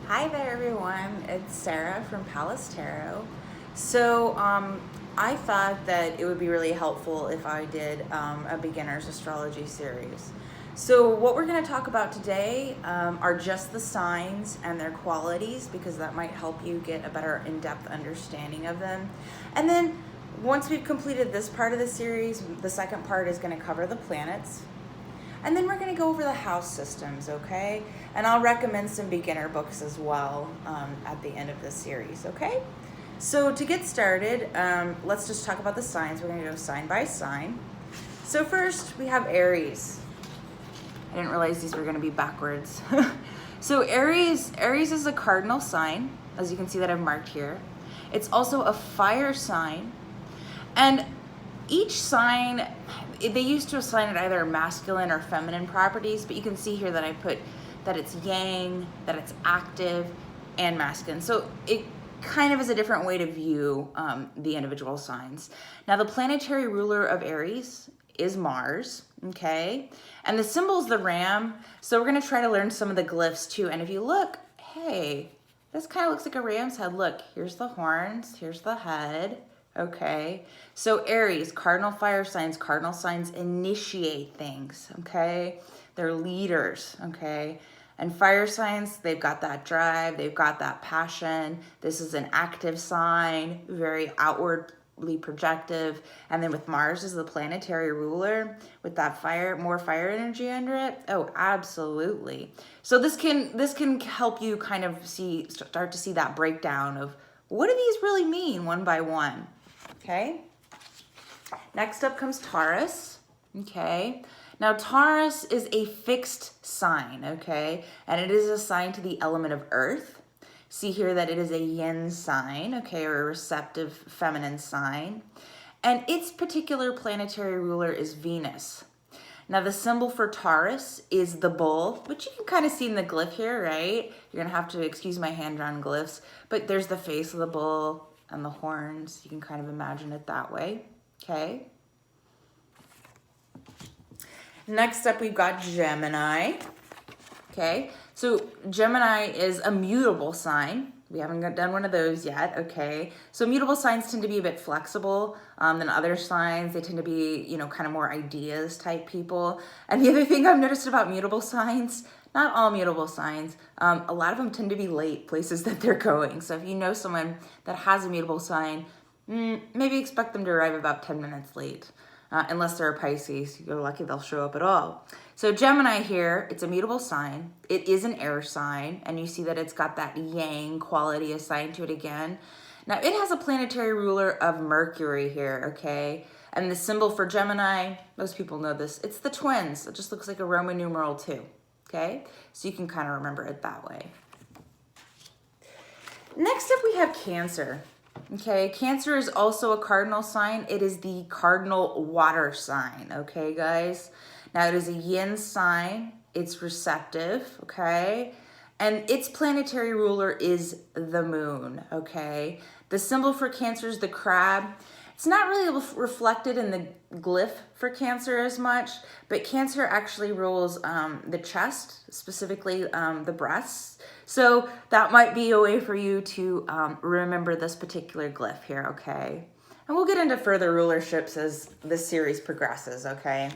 Hi there, everyone. It's Sarah from Palace Tarot. So, I thought that it would be really helpful if I did a beginner's astrology series. So, what we're going to talk about today are just the signs and their qualities because that might help you get a better in-depth understanding of them. And then, once we've completed this part of the series, the second part is going to cover the planets. And then we're going to go over the house systems, okay? And I'll recommend some beginner books as well at the end of this series, okay? So to get started, let's just talk about the signs. We're going to go sign by sign. So first, we have Aries. I didn't realize these were going to be backwards. So Aries is a cardinal sign, as you can see that I've marked here. It's also a fire sign. And each sign, they used to assign it either masculine or feminine properties, but you can see here that I put that it's yang, that it's active, and masculine. So it kind of is a different way to view the individual signs. Now, the planetary ruler of Aries is Mars, okay? And the symbol is the ram. So we're going to try to learn some of the glyphs too. And if you look, hey, this kind of looks like a ram's head. Look, here's the horns, here's the head. Okay, so Aries, cardinal fire signs. Cardinal signs initiate things, okay? They're leaders, okay? And fire signs, they've got that drive, they've got that passion. This is an active sign, very outwardly projective. And then with Mars as the planetary ruler, with that fire, more fire energy under it, oh, absolutely. So this can help you kind of start to see that breakdown of what do these really mean one by one. Okay, next up comes Taurus, okay? Now Taurus is a fixed sign, okay? And it is assigned to the element of earth. See here that it is a yin sign, okay, or a receptive feminine sign. And its particular planetary ruler is Venus. Now the symbol for Taurus is the bull, which you can kind of see in the glyph here, right? You're gonna have to excuse my hand-drawn glyphs, but there's the face of the bull and the horns. You can kind of imagine it that way, okay? Next up, we've got Gemini, okay? So Gemini is a mutable sign. We haven't done one of those yet, okay? So mutable signs tend to be a bit flexible than other signs. They tend to be, you know, kind of more ideas type people. And the other thing I've noticed about mutable signs, not all mutable signs, a lot of them tend to be late places that they're going. So if you know someone that has a mutable sign, maybe expect them to arrive about 10 minutes late. Unless they're a Pisces, you're lucky they'll show up at all. So Gemini here, it's a mutable sign. It is an air sign, and you see that it's got that yang quality assigned to it again. Now it has a planetary ruler of Mercury here, okay? And the symbol for Gemini, most people know this, it's the twins. It just looks like a Roman numeral 2, okay? So you can kind of remember it that way. Next up we have Cancer. Okay, Cancer is also a cardinal sign. It is the cardinal water sign, okay, guys? Now, it is a yin sign. It's receptive, okay? And its planetary ruler is the moon, okay? The symbol for Cancer is the crab. It's not really reflected in the glyph for Cancer as much, but Cancer actually rules the chest, specifically the breasts. So that might be a way for you to remember this particular glyph here, okay? And we'll get into further rulerships as this series progresses, okay?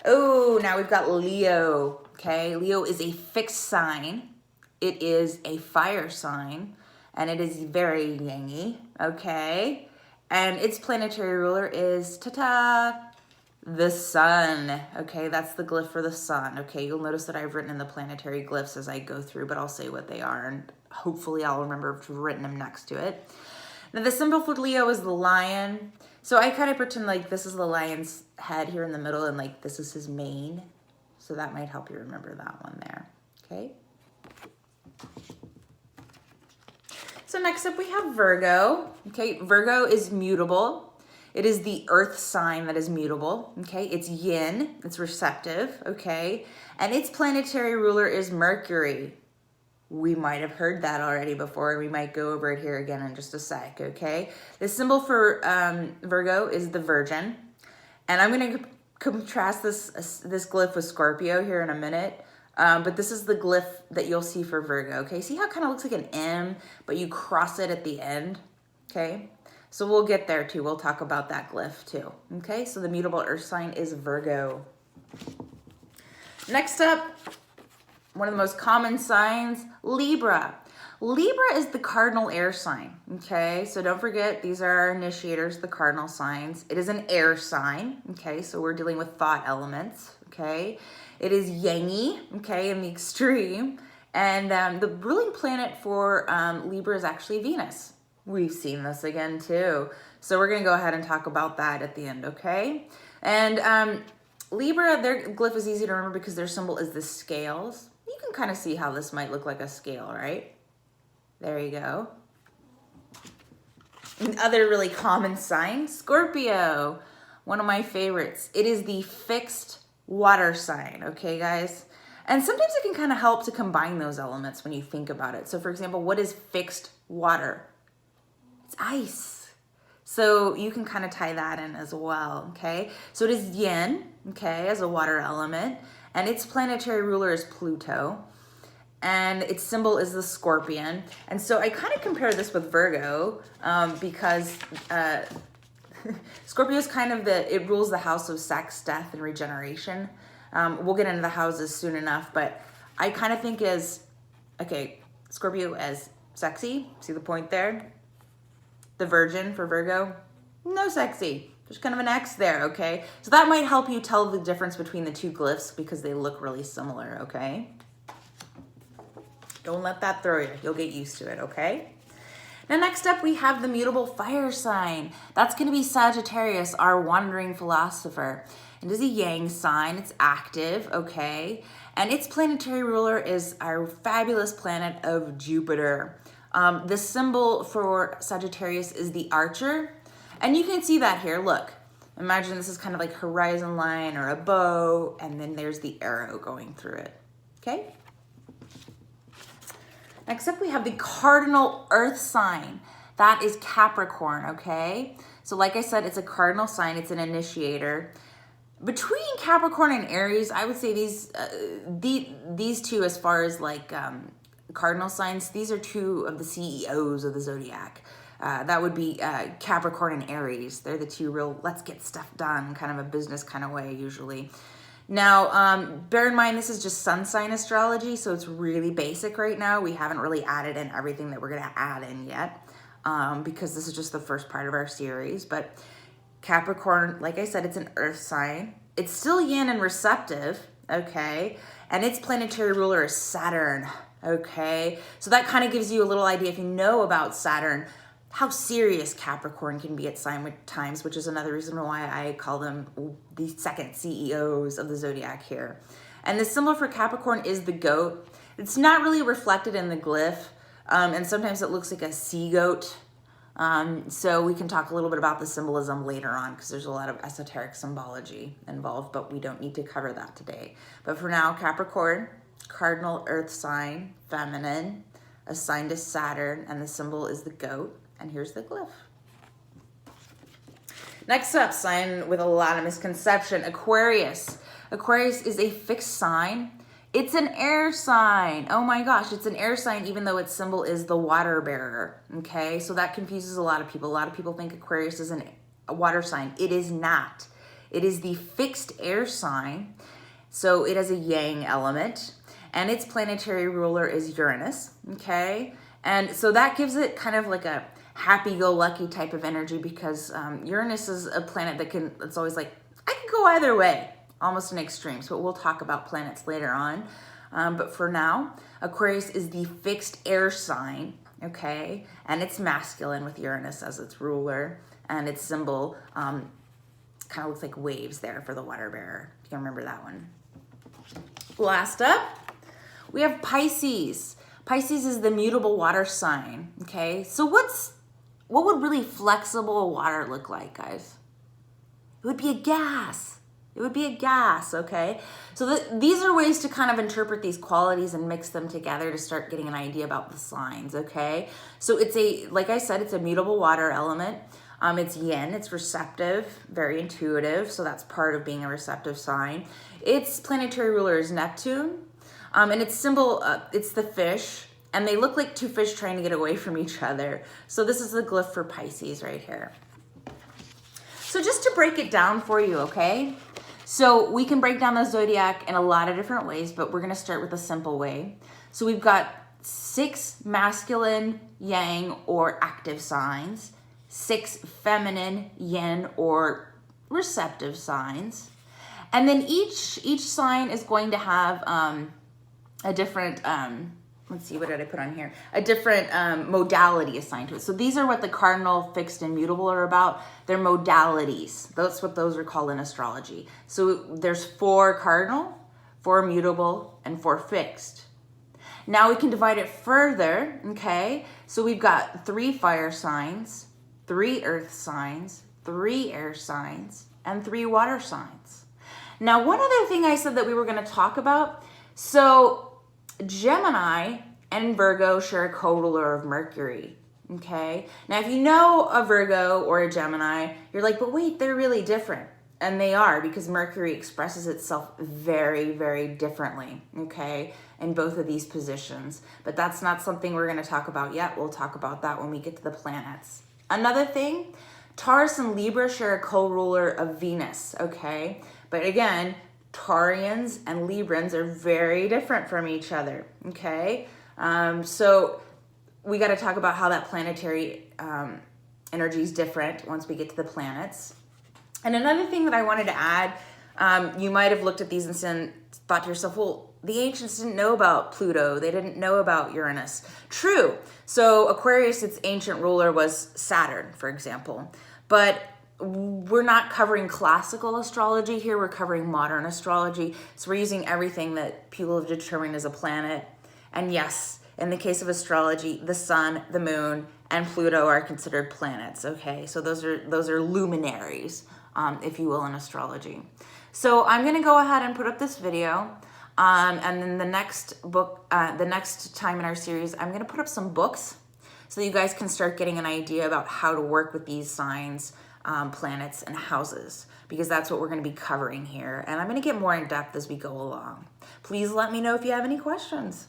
Oh, now we've got Leo, okay? Leo is a fixed sign. It is a fire sign, and it is very yangy, okay? And its planetary ruler is, ta-ta, the sun, okay? That's the glyph for the sun, okay? You'll notice that I've written in the planetary glyphs as I go through, but I'll say what they are, and hopefully I'll remember to have written them next to it. Now, the symbol for Leo is the lion. So I kind of pretend like this is the lion's head here in the middle, and like this is his mane. So that might help you remember that one there, okay? So next up we have Virgo, okay? Virgo is mutable. It is the earth sign that is mutable, okay? It's yin, it's receptive, okay? And its planetary ruler is Mercury. We might have heard that already before, and we might go over it here again in just a sec, okay? The symbol for Virgo is the Virgin. And I'm gonna contrast this glyph with Scorpio here in a minute. But this is the glyph that you'll see for Virgo, okay? See how it kind of looks like an M, but you cross it at the end, okay? So we'll get there too. We'll talk about that glyph too, okay? So the mutable earth sign is Virgo. Next up, one of the most common signs, Libra. Libra is the cardinal air sign, okay? So don't forget, these are our initiators, the cardinal signs. It is an air sign, okay? So we're dealing with thought elements, okay? It is yangy, okay, in the extreme. And the ruling planet for Libra is actually Venus. We've seen this again too. So we're going to go ahead and talk about that at the end, okay? And Libra, their glyph is easy to remember because their symbol is the scales. You can kind of see how this might look like a scale, right? There you go. Other really common sign, Scorpio, one of my favorites. It is the fixed water sign, okay, guys? And sometimes it can kind of help to combine those elements when you think about it. So for example, what is fixed water? It's ice. So you can kind of tie that in as well, okay? So it is yin, okay, as a water element, and its planetary ruler is Pluto, and its symbol is the scorpion. And so I kind of compare this with Virgo because Scorpio is kind of it rules the house of sex, death, and regeneration. We'll get into the houses soon enough, but I kind of think Scorpio as sexy. See the point there? The Virgin for Virgo, no sexy. There's kind of an X there, okay? So that might help you tell the difference between the two glyphs because they look really similar, okay? Don't let that throw you. You'll get used to it, okay? Now, next up, we have the mutable fire sign. That's going to be Sagittarius, our wandering philosopher. It is a yang sign. It's active, okay? And its planetary ruler is our fabulous planet of Jupiter. The symbol for Sagittarius is the archer. And you can see that here. Look, imagine this is kind of like horizon line or a bow, and then there's the arrow going through it, okay? Next up, we have the cardinal earth sign. That is Capricorn, okay? So like I said, it's a cardinal sign. It's an initiator. Between Capricorn and Aries, I would say these two, as far as like cardinal signs, these are two of the CEOs of the zodiac. That would be Capricorn and Aries. They're the two real let's get stuff done, kind of a business kind of way usually. Now, bear in mind, this is just sun sign astrology, so it's really basic right now. We haven't really added in everything that we're going to add in yet because this is just the first part of our series. But Capricorn, like I said, it's an earth sign. It's still yin and receptive, okay? And its planetary ruler is Saturn, okay? So that kind of gives you a little idea, if you know about Saturn, how serious Capricorn can be at times, which is another reason why I call them the second CEOs of the zodiac here. And the symbol for Capricorn is the goat. It's not really reflected in the glyph, and sometimes it looks like a sea goat. So we can talk a little bit about the symbolism later on because there's a lot of esoteric symbology involved, but we don't need to cover that today. But for now, Capricorn, cardinal earth sign, feminine, assigned to Saturn, and the symbol is the goat. And here's the glyph. Next up, sign with a lot of misconception, Aquarius. Aquarius is a fixed sign. It's an air sign. Oh my gosh, it's an air sign even though its symbol is the water bearer, okay? So that confuses a lot of people. A lot of people think Aquarius is a water sign. It is not. It is the fixed air sign. So it has a yang element, and its planetary ruler is Uranus, okay? And so that gives it kind of like a happy-go-lucky type of energy because Uranus is a planet it's always like, I can go either way, almost an extreme. So we'll talk about planets later on. But for now, Aquarius is the fixed air sign, okay? And it's masculine with Uranus as its ruler. And its symbol kind of looks like waves there for the water bearer. You can remember that one. Last up, we have Pisces. Pisces is the mutable water sign, okay? So what would really flexible water look like, guys? It would be a gas. It would be a gas, okay? So these are ways to kind of interpret these qualities and mix them together to start getting an idea about the signs, okay? So like I said, it's a mutable water element. It's yin, it's receptive, very intuitive, so that's part of being a receptive sign. Its planetary ruler is Neptune. And its symbol, it's the fish, and they look like two fish trying to get away from each other. So this is the glyph for Pisces right here. So just to break it down for you, okay? So we can break down the zodiac in a lot of different ways, but we're gonna start with a simple way. So we've got 6 masculine yang or active signs, 6 feminine yin or receptive signs. And then each sign is going to have a different, let's see, what did I put on here? A different modality assigned to it. So these are what the cardinal, fixed, and mutable are about. They're modalities. That's what those are called in astrology. So there's 4 cardinal, 4 mutable, and 4 fixed. Now we can divide it further, okay? So we've got 3 fire signs, 3 earth signs, 3 air signs, and 3 water signs. Now, one other thing I said that we were going to talk about, so Gemini and Virgo share a co-ruler of Mercury, okay? Now, if you know a Virgo or a Gemini, you're like, but wait, they're really different. And they are, because Mercury expresses itself very, very differently, okay, in both of these positions. But that's not something we're going to talk about yet. We'll talk about that when we get to the planets. Another thing, Taurus and Libra share a co-ruler of Venus, okay? But again, Taurians and Librans are very different from each other, okay? So we got to talk about how that planetary energy is different once we get to the planets. And another thing that I wanted to add, you might have looked at these and thought to yourself, well, the ancients didn't know about Pluto. They didn't know about Uranus. True. So Aquarius, its ancient ruler was Saturn, for example. But we're not covering classical astrology here. We're covering modern astrology. So we're using everything that people have determined as a planet. And yes, in the case of astrology, the sun, the moon, and Pluto are considered planets, okay? So those are luminaries, if you will, in astrology. So I'm gonna go ahead and put up this video. And then the next time in our series, I'm gonna put up some books so that you guys can start getting an idea about how to work with these signs, planets, and houses, because that's what we're gonna be covering here. And I'm gonna get more in depth as we go along. Please let me know if you have any questions.